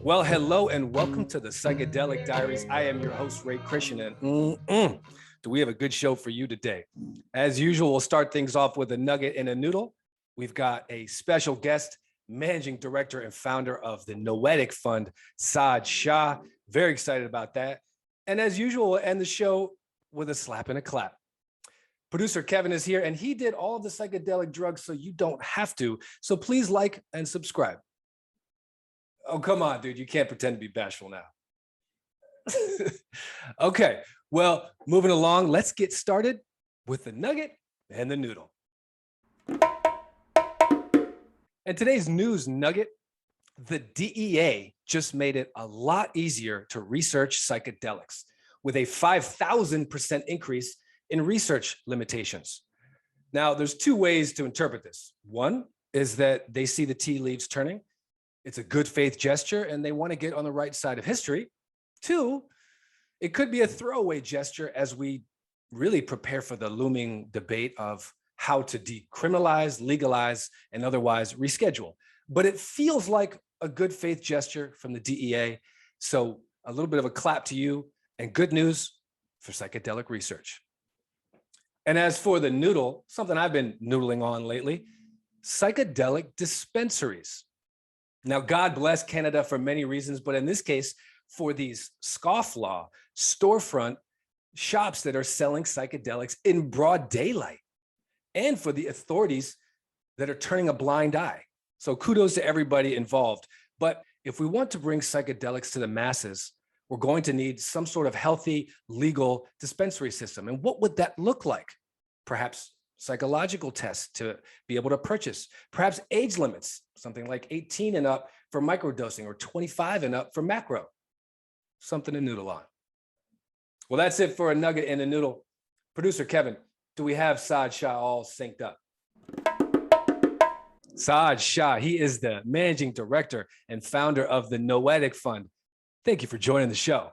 Well, hello and welcome to the Psychedelic Diaries. I am your host, Ray Christian, and do we have a good show for you today? As usual, we'll start things off with a nugget and a noodle. We've got a special guest, managing director and founder of the Noetic Fund, Sa'ad Shah. Very excited about that. And as usual, we'll end the show with a slap and a clap. Producer Kevin is here, and he did all of the psychedelic drugs so you don't have to. So please like and subscribe. Oh, come on, dude. You can't pretend to be bashful now. Okay, well, moving along, let's get started with the nugget and the noodle. And today's news nugget, the DEA just made it a lot easier to research psychedelics with a 5,000% increase in research limitations. Now, there's two ways to interpret this. One is that they see the tea leaves turning. It's a good faith gesture and they want to get on the right side of history. Two, it could be a throwaway gesture as we really prepare for the looming debate of how to decriminalize, legalize, and otherwise reschedule. But it feels like a good faith gesture from the DEA. So a little bit of a clap to you and good news for psychedelic research. And as for the noodle, something I've been noodling on lately, psychedelic dispensaries. Now, God bless Canada for many reasons, but in this case, for these scofflaw storefront shops that are selling psychedelics in broad daylight, and for the authorities that are turning a blind eye. So kudos to everybody involved. But if we want to bring psychedelics to the masses, we're going to need some sort of healthy, legal dispensary system. And what would that look like? Perhaps psychological tests to be able to purchase, perhaps age limits, something like 18 and up for microdosing or 25 and up for macro, something to noodle on. Well, that's it for a nugget and a noodle. Producer Kevin, do we have Sa'ad Shah all synced up? Sa'ad Shah, he is the managing director and founder of the Noetic Fund. Thank you for joining the show.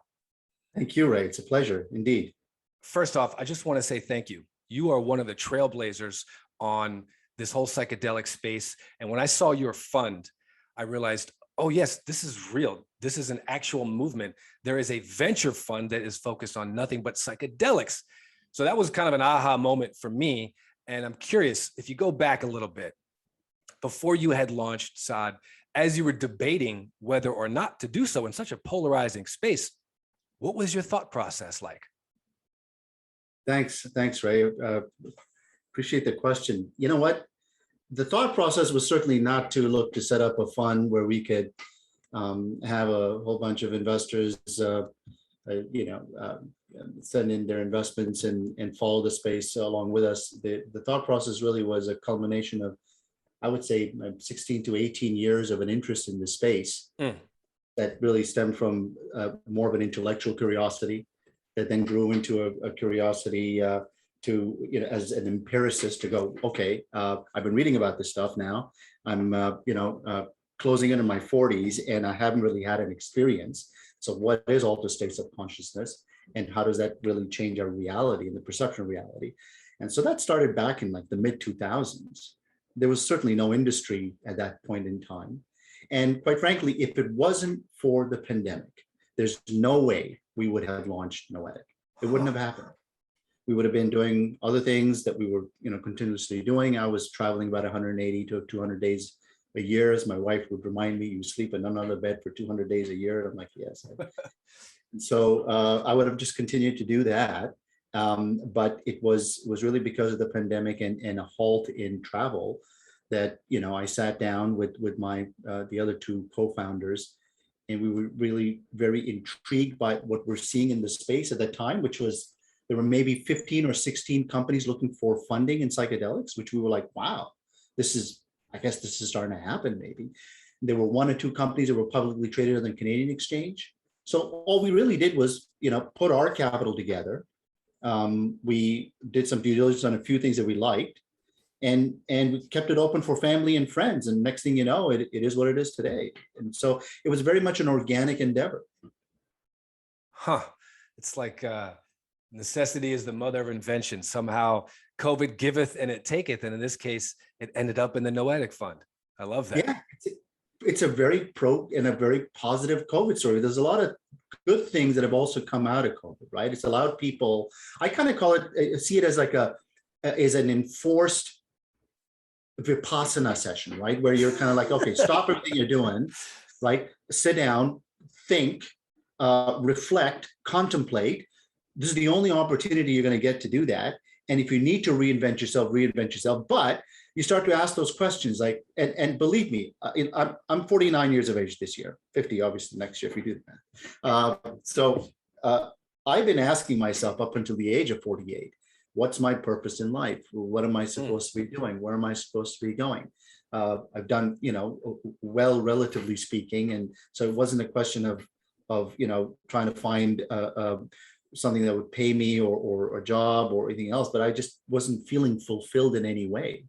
Thank you, Ray. It's a pleasure, indeed. First off, I just want to say thank you. You are one of the trailblazers on this whole psychedelic space. And when I saw your fund, I realized, oh yes, this is real. This is an actual movement. There is a venture fund that is focused on nothing but psychedelics. So that was kind of an aha moment for me. And I'm curious, if you go back a little bit, before you had launched Sa'ad, as you were debating whether or not to do so in such a polarizing space, what was your thought process like? Thanks, Ray. Appreciate the question. You know what? The thought process was certainly not to look to set up a fund where we could have a whole bunch of investors, send in their investments and follow the space along with us. The thought process really was a culmination of, I would say, 16 to 18 years of an interest in the space that really stemmed from more of an intellectual curiosity that then grew into a curiosity to, as an empiricist to go, okay, I've been reading about this stuff now. I'm, closing into my 40s and I haven't really had an experience. So what is altered states of consciousness and how does that really change our reality and the perception of reality? And so that started back in like the mid 2000s. There was certainly no industry at that point in time. And quite frankly, if it wasn't for the pandemic, there's no way we would have launched Noetic. It wouldn't have happened. We would have been doing other things that we were, continuously doing. I was traveling about 180 to 200 days a year, as my wife would remind me, you sleep in another bed for 200 days a year. And I'm like, yes. And so I would have just continued to do that. But it was really because of the pandemic and a halt in travel that, I sat down with my the other two co-founders. And we were really very intrigued by what we're seeing in the space at that time, which was there were maybe 15 or 16 companies looking for funding in psychedelics, which we were like, wow, I guess this is starting to happen maybe. There were one or two companies that were publicly traded on the Canadian exchange. So all we really did was, put our capital together. We did some due diligence on a few things that we liked. And we kept it open for family and friends. And next thing you know, it is what it is today. And so it was very much an organic endeavor. It's like necessity is the mother of invention. Somehow COVID giveth and it taketh. And in this case, it ended up in the Noetic Fund. I love that. Yeah, it's a very pro and a very positive COVID story. There's a lot of good things that have also come out of COVID, right? It's allowed people, I kind of call it, I see it as like as an enforced Vipassana session, right? Where you're kind of like, okay, stop everything you're doing, right? Sit down, think, reflect, contemplate. This is the only opportunity you're going to get to do that. And if you need to reinvent yourself. But you start to ask those questions, like, and believe me, I'm 49 years of age this year, 50 obviously next year if you do that. So I've been asking myself up until the age of 48, what's my purpose in life? What am I supposed to be doing? Where am I supposed to be going? I've done, well, relatively speaking, and so it wasn't a question of trying to find something that would pay me or a job or anything else, but I just wasn't feeling fulfilled in any way.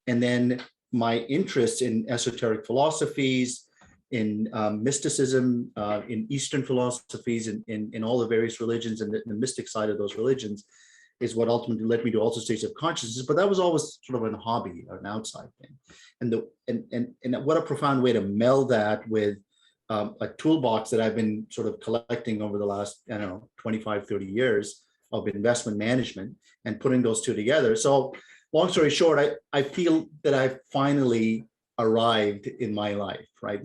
And then my interest in esoteric philosophies, in mysticism, in Eastern philosophies, in all the various religions and the mystic side of those religions is what ultimately led me to also states of consciousness. But that was always sort of a hobby, an outside thing. And what a profound way to meld that with a toolbox that I've been sort of collecting over the last, 25, 30 years of investment management and putting those two together. So long story short, I feel that I've finally arrived in my life, right?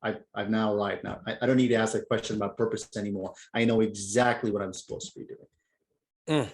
I've now arrived now. I don't need to ask that question about purpose anymore. I know exactly what I'm supposed to be doing.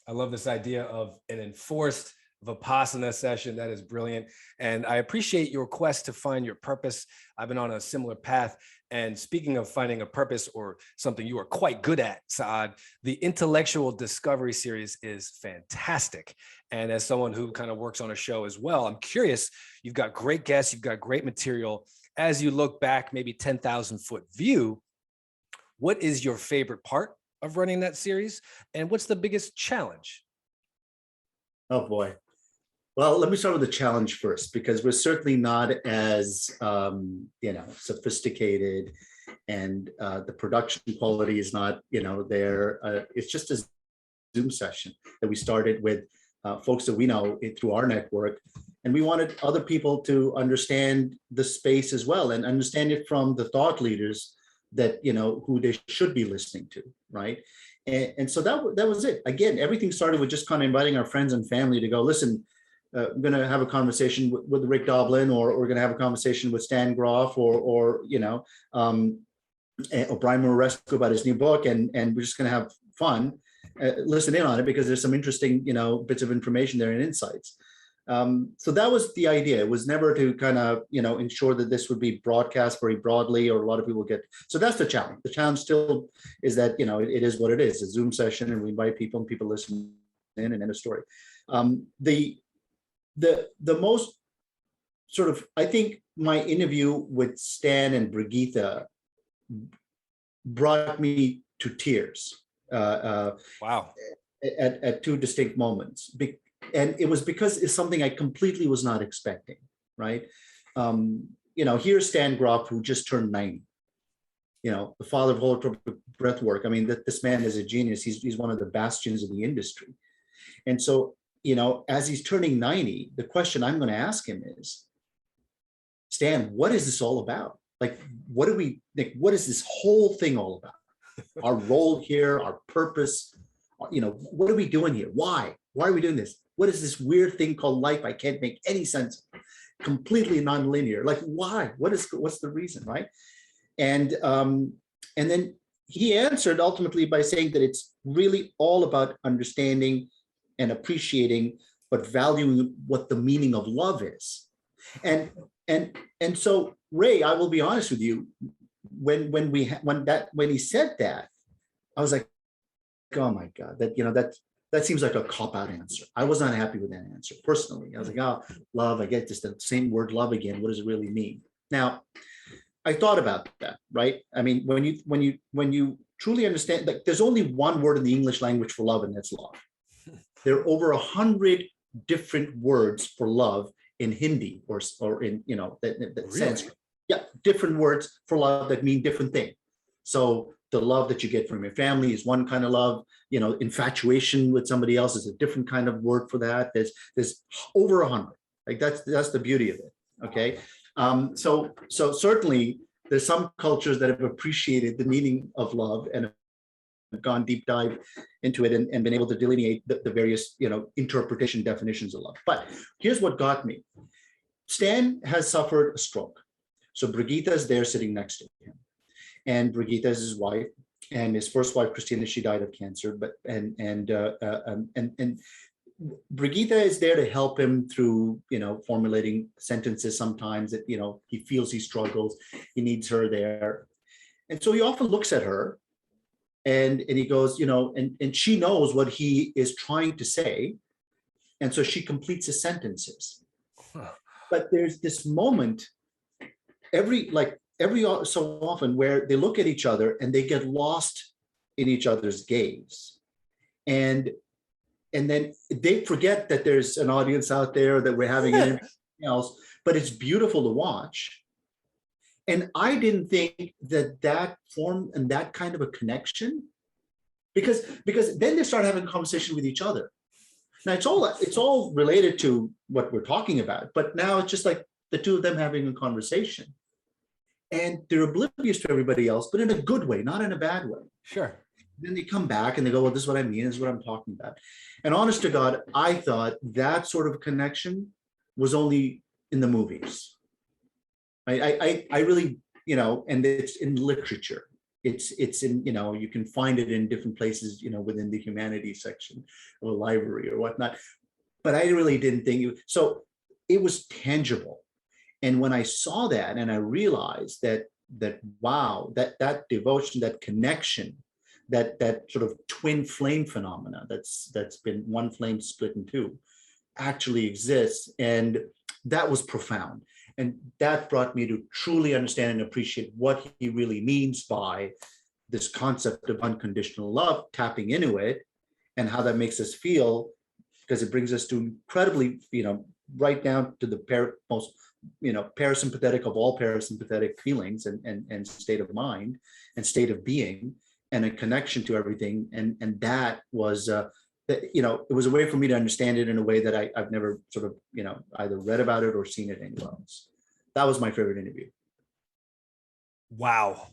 I love this idea of an enforced Vipassana session. That is brilliant. And I appreciate your quest to find your purpose. I've been on a similar path. And speaking of finding a purpose, or something you are quite good at, Sa'ad, the Intellectual Discovery series is fantastic. And as someone who kind of works on a show as well, I'm curious, you've got great guests, you've got great material. As you look back, maybe 10,000 foot view, what is your favorite part of running that series? And what's the biggest challenge? Oh boy. Well, let me start with the challenge first, because we're certainly not as, sophisticated, and the production quality is not, there. It's just a Zoom session that we started with folks that we know through our network. And we wanted other people to understand the space as well, and understand it from the thought leaders that, who they should be listening to, right? And so that was it. Again, everything started with just kind of inviting our friends and family to go, listen, I'm going to have a conversation with Rick Doblin, or we're going to have a conversation with Stan Grof, or Brian Moresco about his new book, and we're just going to have fun, listen in on it, because there's some interesting, bits of information there and insights. So that was the idea. It was never to kind of, ensure that this would be broadcast very broadly, or a lot of people get. So that's the challenge. The challenge still is that, it is what it is, a Zoom session, and we invite people and people listen in, and end of story. The most sort of, I think my interview with Stan and Brigitte brought me to tears. Wow. At two distinct moments. And it was because it's something I completely was not expecting, right? Here's Stan Grof, who just turned 90, the father of holotropic breath work. I mean, this man is a genius. He's one of the bastions of the industry. And so, as he's turning 90, the question I'm going to ask him is, Stan, what is this all about? Like, what is this whole thing all about? Our role here, our purpose, what are we doing here? Why are we doing this? What is this weird thing called life? I can't make any sense of. Completely nonlinear. Like, why? What's the reason, right? And then he answered ultimately by saying that it's really all about understanding and appreciating, but valuing what the meaning of love is. And so, Ray, I will be honest with you, when he said that, I was like, oh my God, that seems like a cop-out answer. I was not happy with that answer personally. I was like, oh, love, I get just the same word love again. What does it really mean? Now, I thought about that, right? I mean, when you truly understand, like, there's only one word in the English language for love, and that's love. There are over 100 different words for love in Hindi or in, that Really? Sanskrit. Yeah, different words for love that mean different things. So the love that you get from your family is one kind of love. Infatuation with somebody else is a different kind of word for that. There's over 100. Like, that's the beauty of it. Okay. So certainly there's some cultures that have appreciated the meaning of love and have gone deep dive into it and been able to delineate the various, interpretation definitions of love. But here's what got me. Stan has suffered a stroke. So Brigitte is there sitting next to him. And Brigitte is his wife, and his first wife, Christina, she died of cancer. And Brigitte is there to help him through, formulating sentences sometimes that, he feels he struggles, he needs her there. And so he often looks at her and he goes, and she knows what he is trying to say. And so she completes his sentences. Huh. But there's this moment every so often where they look at each other and they get lost in each other's gaze. And then they forget that there's an audience out there, that we're having anything else, but it's beautiful to watch. And I didn't think that formed and that kind of a connection, because then they start having a conversation with each other. Now it's all related to what we're talking about, but now it's just like the two of them having a conversation. And they're oblivious to everybody else, but in a good way, not in a bad way. Sure. Then they come back and they go, well, this is what I mean, this is what I'm talking about. And honest to God, I thought that sort of connection was only in the movies. I really, and it's in literature. It's in, you can find it in different places, within the humanities section of a library or whatnot. But I really didn't think so it was tangible. And when I saw that and I realized that wow, that devotion, that connection, that sort of twin flame phenomena that's been one flame split in two actually exists. And that was profound. And that brought me to truly understand and appreciate what he really means by this concept of unconditional love, tapping into it, and how that makes us feel, because it brings us to incredibly, right down to the most, parasympathetic of all parasympathetic feelings and state of mind and state of being, and a connection to everything. And that was, it was a way for me to understand it in a way that I've never sort of, either read about it or seen it anywhere else. That was my favorite interview. Wow.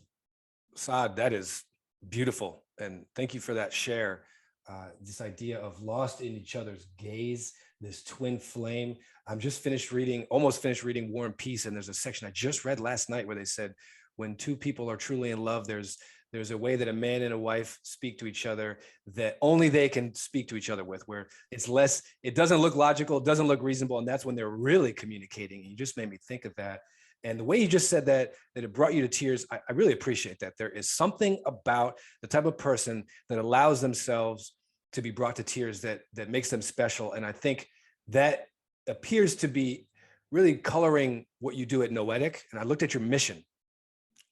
Sa'ad, that is beautiful. And thank you for that share. This idea of lost in each other's gaze, this twin flame. I'm almost finished reading War and Peace. And there's a section I just read last night where they said, when two people are truly in love, there's a way that a man and a wife speak to each other that only they can speak to each other with, where it doesn't look logical, it doesn't look reasonable. And that's when they're really communicating. And you just made me think of that. And the way you just said that it brought you to tears, I really appreciate that. There is something about the type of person that allows themselves to be brought to tears that makes them special. And I think that appears to be really coloring what you do at Noetic. And I looked at your mission,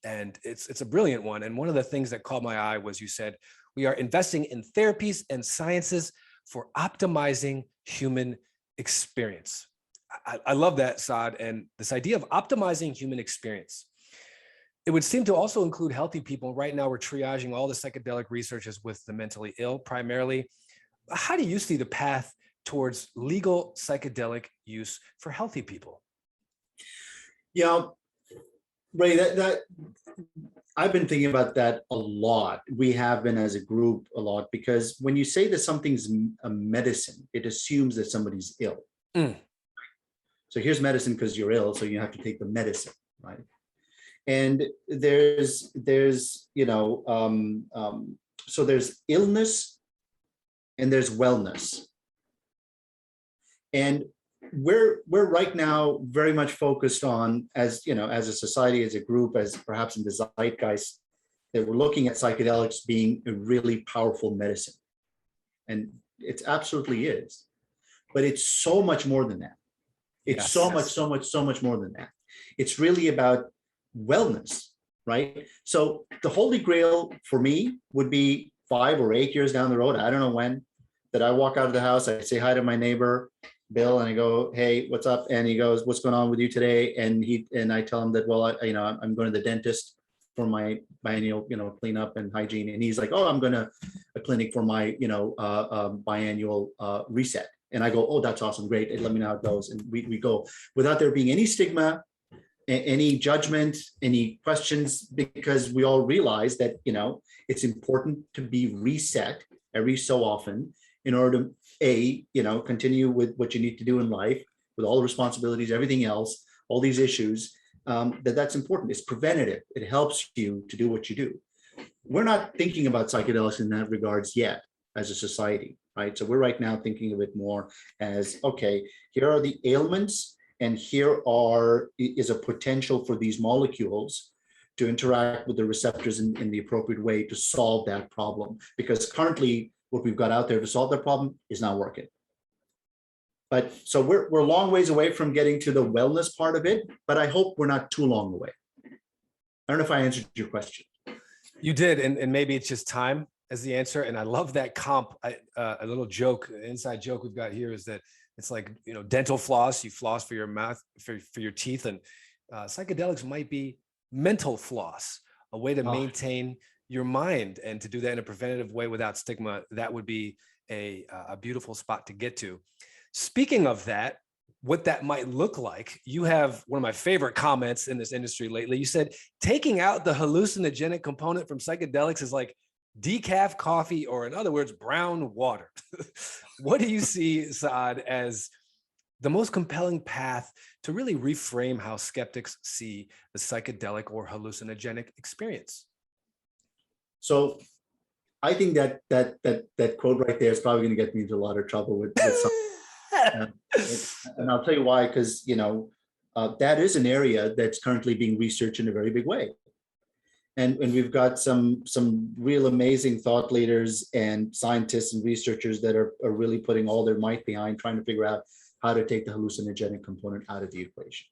and it's a brilliant one. And one of the things that caught my eye was you said, we are investing in therapies and sciences for optimizing human experience. I love that, Sa'ad. And this idea of optimizing human experience, it would seem to also include healthy people. Right now, we're triaging all the psychedelic researchers with the mentally ill primarily. How do you see the path towards legal psychedelic use for healthy people? Yeah, Ray, that I've been thinking about that a lot. We have been as a group a lot, because when you say that something's a medicine, it assumes that somebody's ill. Mm. So here's medicine because you're ill, so you have to take the medicine, right? And there's so there's illness and there's wellness. And we're right now very much focused on, as a society, as a group, as perhaps in the zeitgeist, that we're looking at psychedelics being a really powerful medicine. And it absolutely is. But it's so much more than that. It's so much more than that. It's really about wellness, right? So the Holy Grail for me would be 5 or 8 years down the road, I don't know when, that I walk out of the house, I say hi to my neighbor, Bill, and I go, hey, what's up? And he goes, what's going on with you today? And I tell him that, well, I'm going to the dentist for my biannual, cleanup and hygiene. And he's like, oh, I'm going to a clinic for my, biannual reset. And I go, oh, that's awesome. Great. Let me know how it goes. And we go without there being any stigma, any judgment, any questions, because we all realize that, it's important to be reset every so often in order to, continue with what you need to do in life, with all the responsibilities, everything else, all these issues, that's important. It's preventative. It helps you to do what you do. We're not thinking about psychedelics in that regards yet as a society, right? So we're right now thinking of it more as, okay, here are the ailments, and here is a potential for these molecules to interact with the receptors in the appropriate way to solve that problem. Because currently, what we've got out there to solve that problem is not working. But so we're a long ways away from getting to the wellness part of it, but I hope we're not too long away. I don't know if I answered your question. You did, and maybe it's just time as the answer. And I love that comp. A little joke, an inside joke we've got here is that it's like, dental floss. You floss for your mouth, for your teeth, and psychedelics might be mental floss, a way to maintain your mind and to do that in a preventative way without stigma. That would be a beautiful spot to get to. Speaking of that, what that might look like, you have one of my favorite comments in this industry lately. You said taking out the hallucinogenic component from psychedelics is like decaf coffee, or in other words, brown water. What do you see, Sa'ad, as the most compelling path to really reframe how skeptics see the psychedelic or hallucinogenic experience? So I think that quote right there is probably going to get me into a lot of trouble with some. And I'll tell you why, because that is an area that's currently being researched in a very big way, and we've got some real amazing thought leaders and scientists and researchers that are really putting all their might behind trying to figure out how to take the hallucinogenic component out of the equation.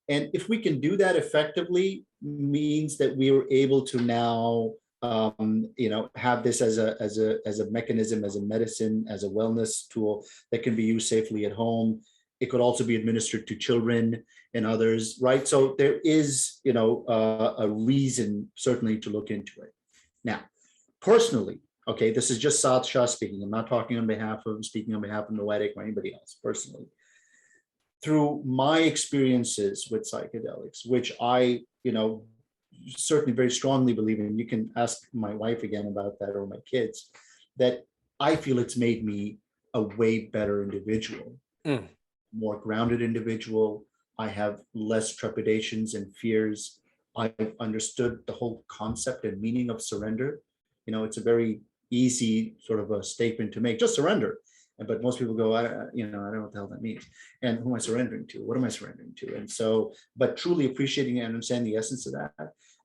And if we can do that effectively, means that we are able to now have this as a mechanism, as a medicine, as a wellness tool that can be used safely at home. It could also be administered to children and others, right? So there is, a reason certainly to look into it. Now, personally, okay, this is just Sa'ad Shah speaking. I'm not speaking on behalf of Noetic or anybody else. Personally, through my experiences with psychedelics, which I, certainly very strongly believe in, you can ask my wife again about that, or my kids, that I feel it's made me a way better individual, more grounded individual. I have less trepidations and fears. I've understood the whole concept and meaning of surrender. It's a very easy sort of a statement to make, just surrender. But most people go, I don't know what the hell that means. And who am I surrendering to? What am I surrendering to? And so, but truly appreciating and understanding the essence of that,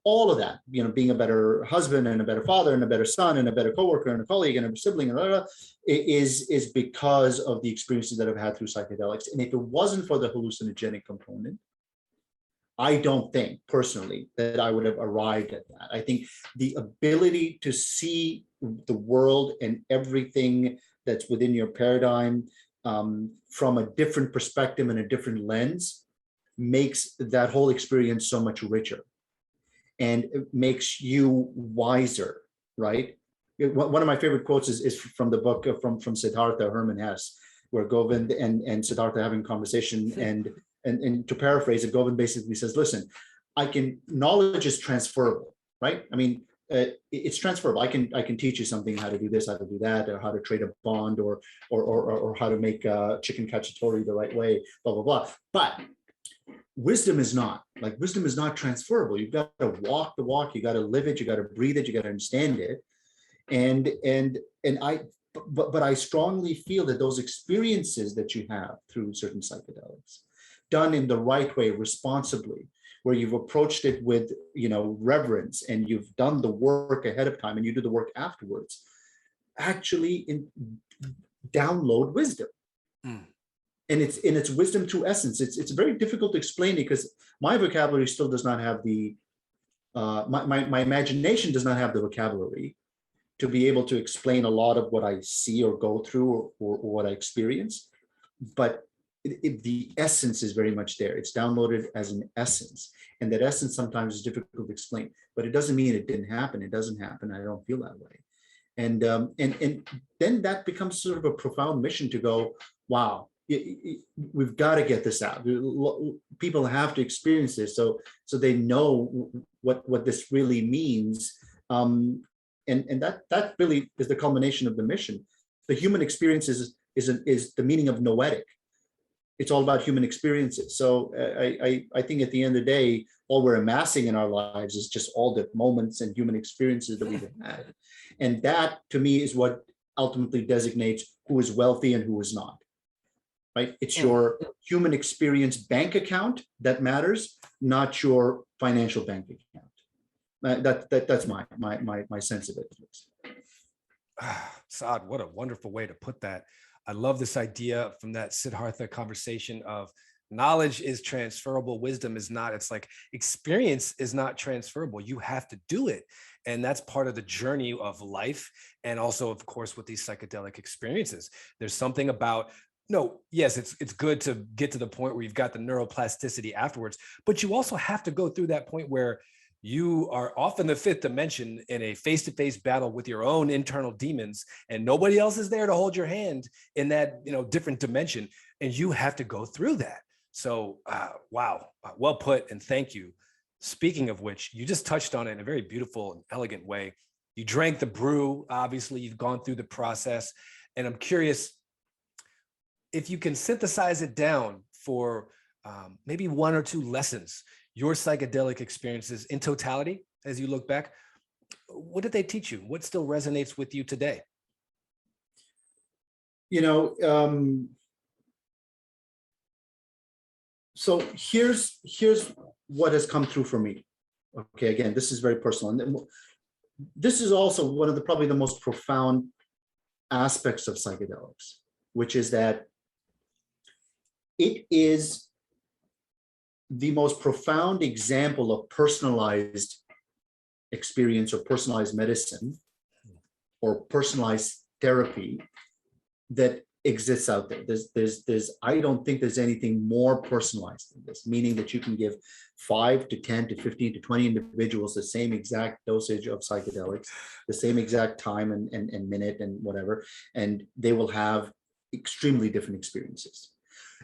all of that, being a better husband and a better father and a better son and a better coworker and a colleague and a sibling and is because of the experiences that I've had through psychedelics. And if it wasn't for the hallucinogenic component, I don't think personally that I would have arrived at that. I think the ability to see the world and everything that's within your paradigm from a different perspective and a different lens makes that whole experience so much richer, and it makes you wiser, right? One of my favorite quotes is from the book from Siddhartha, Hermann Hesse, where Govind and Siddhartha having a conversation, and to paraphrase it, Govind basically says, listen, knowledge is transferable, right? I mean, it's transferable. I can teach you something, how to do this, how to do that, or how to trade a bond, or how to make chicken cacciatore the right way, blah, blah, blah. But wisdom is not. Wisdom is not transferable. You've got to walk the walk, you got to live it, you got to breathe it, you got to understand it. But I strongly feel that those experiences that you have through certain psychedelics, done in the right way, responsibly, where you've approached it with, reverence, and you've done the work ahead of time and you do the work afterwards, actually download wisdom. And it's wisdom through essence. It's very difficult to explain it, because my vocabulary still does not have my imagination does not have the vocabulary to be able to explain a lot of what I see or go through, or what I experience. But the essence is very much there. It's downloaded as an essence, and that essence sometimes is difficult to explain. But it doesn't mean it didn't happen. It doesn't happen. I don't feel that way. And then that becomes sort of a profound mission to go, wow, we've got to get this out. People have to experience this, so they know what this really means. And that really is the culmination of the mission. The human experience is the meaning of Noetic. It's all about human experiences. So I think at the end of the day, all we're amassing in our lives is just all the moments and human experiences that we've had. And that, to me, is what ultimately designates who is wealthy and who is not, right? It's your human experience bank account that matters, not your financial bank account. That's my sense of it. Sa'ad, what a wonderful way to put that. I love this idea from that Siddhartha conversation of knowledge is transferable, wisdom is not. It's like experience is not transferable. You have to do it. And that's part of the journey of life. And also, of course, with these psychedelic experiences, there's something about, no, yes, it's good to get to the point where you've got the neuroplasticity afterwards, but you also have to go through that point where you are off in the fifth dimension in a face-to-face battle with your own internal demons, and nobody else is there to hold your hand in that, different dimension. And you have to go through that. So, wow, well put, and thank you. Speaking of which, you just touched on it in a very beautiful and elegant way. You drank the brew, obviously you've gone through the process, and I'm curious if you can synthesize it down for maybe one or two lessons, your psychedelic experiences in totality, as you look back. What did they teach you? What still resonates with you today? So here's what has come through for me. Okay, again, this is very personal. And this is also one of probably the most profound aspects of psychedelics, which is that it is the most profound example of personalized experience or personalized medicine or personalized therapy that exists out there. I don't think there's anything more personalized than this, meaning that you can give 5 to 10 to 15 to 20 individuals the same exact dosage of psychedelics, the same exact time and minute and whatever, and they will have extremely different experiences.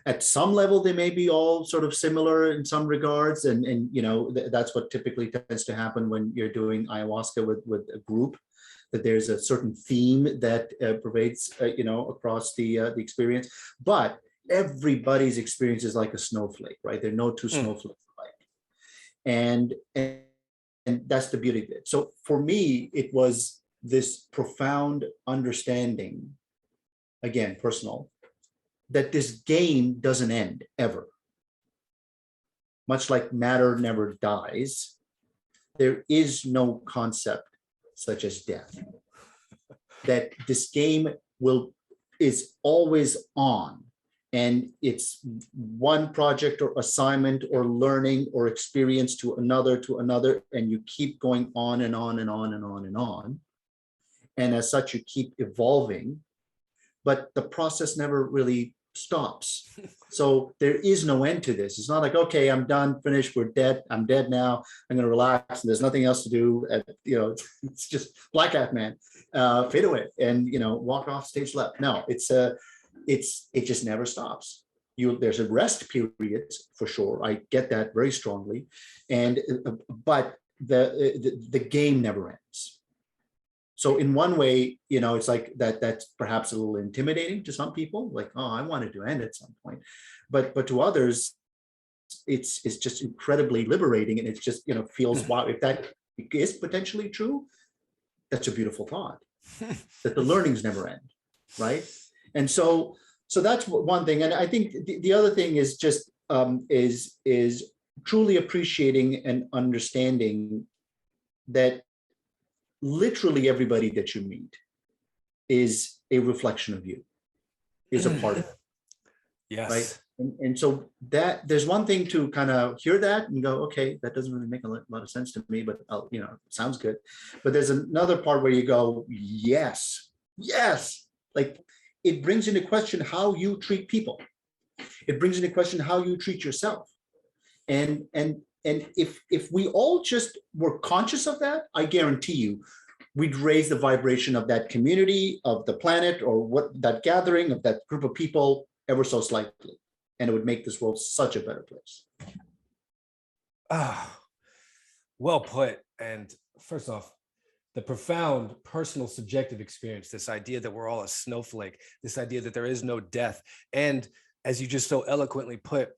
At some level, they may be all sort of similar in some regards, and that's what typically tends to happen when you're doing ayahuasca with a group, that there's a certain theme that pervades across the experience. But everybody's experience is like a snowflake, right? There are no two snowflakes alike, and that's the beauty of it. So for me, it was this profound understanding, again, personal, that this game doesn't end ever. Much like matter never dies, there is no concept such as death. That this game is always on, and it's one project or assignment or learning or experience to another, and you keep going on and on and on and on and on. And as such, you keep evolving, but the process never really stops. So there is no end to this. It's not like, okay, I'm done, finished, we're dead, I'm dead now, I'm going to relax, and there's nothing else to do. It's just Black Hat Man, fade away and walk off stage left. No, it just never stops. There's a rest period for sure. I get that very strongly, but the game never ends. So in one way, it's like that's perhaps a little intimidating to some people, like, oh, I wanted to end at some point. But to others, it's just incredibly liberating. And it's just, feels, wow, if that is potentially true, that's a beautiful thought, that the learnings never end, right? And so that's one thing. And I think the other thing is just is truly appreciating and understanding that literally everybody that you meet is a reflection of you, is a part of it. Yes. Right. And so that there's one thing to kind of hear that and go, okay, that doesn't really make a lot of sense to me, but sounds good. But there's another part where you go, yes, like it brings into question how you treat people. It brings into question how you treat yourself. And if we all just were conscious of that, I guarantee you, we'd raise the vibration of that community, of the planet, or what that gathering, of that group of people ever so slightly, and it would make this world such a better place. Ah, well put. And first off, the profound personal subjective experience, this idea that we're all a snowflake, this idea that there is no death. And as you just so eloquently put,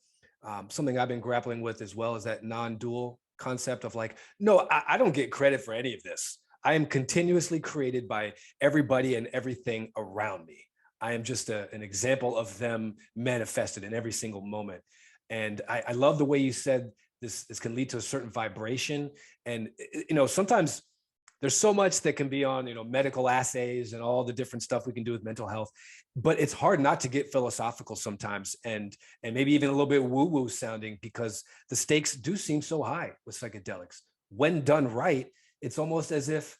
something I've been grappling with as well is that non-dual concept of like, no, I don't get credit for any of this. I am continuously created by everybody and everything around me. I am just an example of them manifested in every single moment. And I love the way you said this can lead to a certain vibration. And, sometimes there's so much that can be on, medical assays and all the different stuff we can do with mental health, but it's hard not to get philosophical sometimes and maybe even a little bit woo-woo sounding, because the stakes do seem so high with psychedelics. When done right, it's almost as if,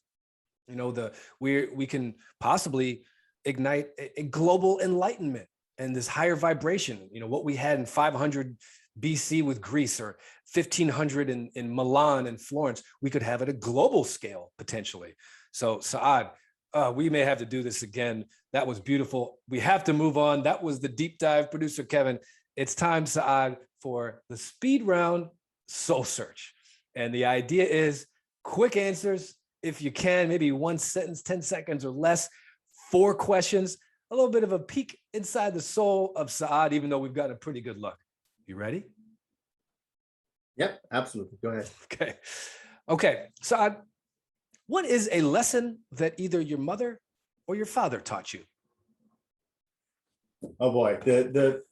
we can possibly ignite a global enlightenment and this higher vibration, what we had in 500 BC with Greece or 1500 in Milan and Florence, we could have at a global scale potentially. So Sa'ad, we may have to do this again. That was beautiful. We have to move on. That was the deep dive. Producer Kevin, it's time, Sa'ad, for the speed round soul search. And the idea is quick answers, if you can, maybe one sentence, 10 seconds or less, 4 questions, a little bit of a peek inside the soul of Sa'ad, even though we've got a pretty good look. You ready? Yep, absolutely. Go ahead. Okay. Sa'ad, what is a lesson that either your mother or your father taught you? Oh boy, the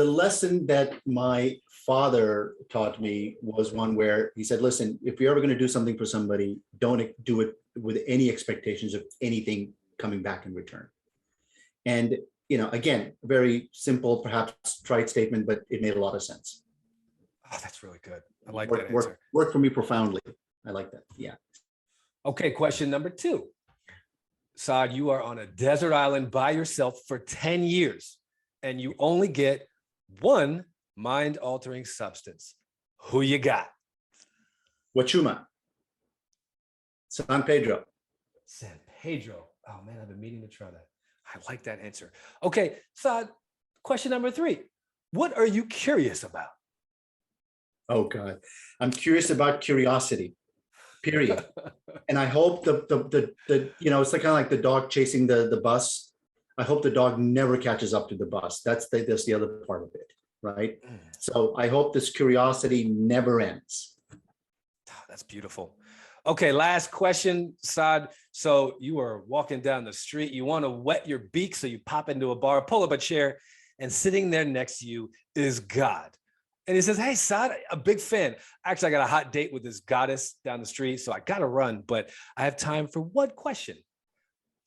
lesson that my father taught me was one where he said, listen, if you're ever going to do something for somebody, don't do it with any expectations of anything coming back in return. And, again, very simple, perhaps trite statement, but it made a lot of sense. Oh, that's really good. I like that answer. Worked for me profoundly. I like that. Yeah. Okay, question number 2. Sa'ad, you are on a desert island by yourself for 10 years, and you only get one mind-altering substance. Who you got? Huachuma. San Pedro. San Pedro. Oh man, I've been meaning to try that. I like that answer. Okay, Sa'ad, question number 3. What are you curious about? Oh God, I'm curious about curiosity, period. And I hope the it's like kind of like the dog chasing the bus. I hope the dog never catches up to the bus. That's the other part of it, right? So I hope this curiosity never ends. That's beautiful. Okay, last question, Sa'ad. So you are walking down the street. You want to wet your beak, so you pop into a bar, pull up a chair, and sitting there next to you is God. And he says, hey, Sa'ad, a big fan. Actually, I got a hot date with this goddess down the street, so I got to run, but I have time for one question.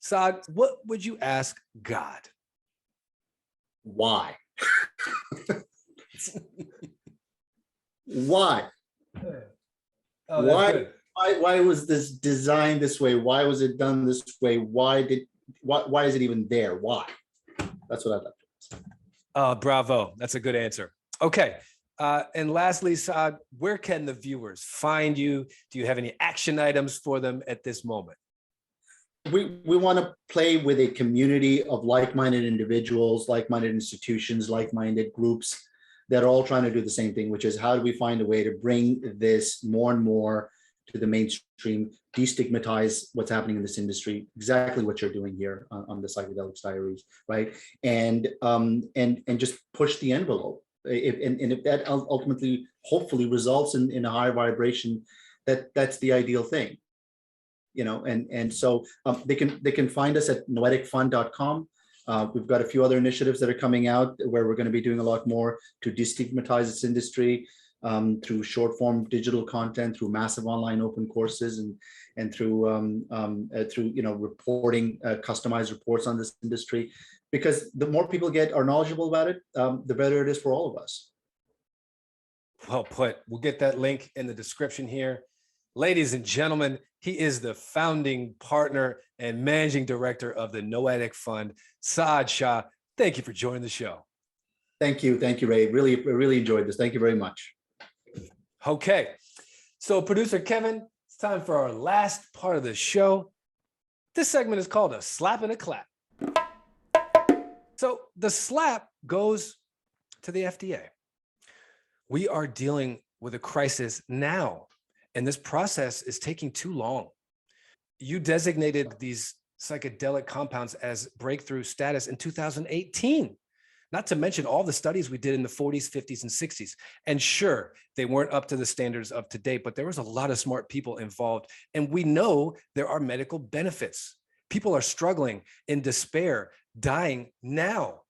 Sa'ad, what would you ask God? Why? Why? Oh, why was this designed this way? Why was it done this way? Why is it even there? Why? That's what I'd like to ask. Oh, bravo. That's a good answer. Okay. And lastly, Sa'ad, where can the viewers find you? Do you have any action items for them at this moment? We want to play with a community of like-minded individuals, like-minded institutions, like-minded groups that are all trying to do the same thing, which is how do we find a way to bring this more and more to the mainstream, destigmatize what's happening in this industry, exactly what you're doing here on the Psychedelics Diaries, right? And just push the envelope. If that ultimately, hopefully, results in a higher vibration, that's the ideal thing. So they can find us at noeticfund.com. We've got a few other initiatives that are coming out where we're going to be doing a lot more to destigmatize this industry through short form digital content, through massive online open courses, and through reporting customized reports on this industry. Because the more people are knowledgeable about it, the better it is for all of us. Well put. We'll get that link in the description here. Ladies and gentlemen, he is the founding partner and managing director of the Noetic Fund, Sa'ad Shah. Thank you for joining the show. Thank you, Ray. Really enjoyed this. Thank you very much. Okay, so producer Kevin, it's time for our last part of the show. This segment is called a slap and a clap. So the slap goes to the FDA. We are dealing with a crisis now, and this process is taking too long. You designated these psychedelic compounds as breakthrough status in 2018, not to mention all the studies we did in the 40s, 50s, and 60s. And sure, they weren't up to the standards of today, but there was a lot of smart people involved. And we know there are medical benefits. People are struggling in despair, dying now.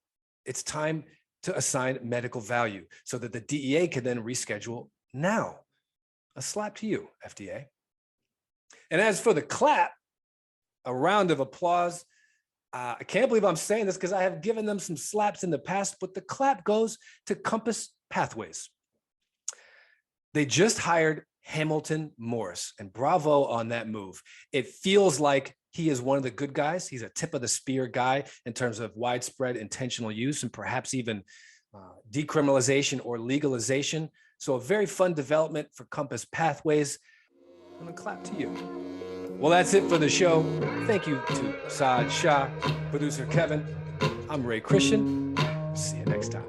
It's time to assign medical value so that the DEA can then reschedule now. A slap to you, FDA. And as for the clap, a round of applause. I can't believe I'm saying this because I have given them some slaps in the past, but the clap goes to Compass Pathways. They just hired Hamilton Morris, and bravo on that move. It feels like he is one of the good guys. He's a tip of the spear guy in terms of widespread intentional use and perhaps even decriminalization or legalization. So a very fun development for Compass Pathways. I'm gonna clap to you. Well, that's it for the show. Thank you to Sa'ad Shah, producer Kevin. I'm Ray Christian. See you next time.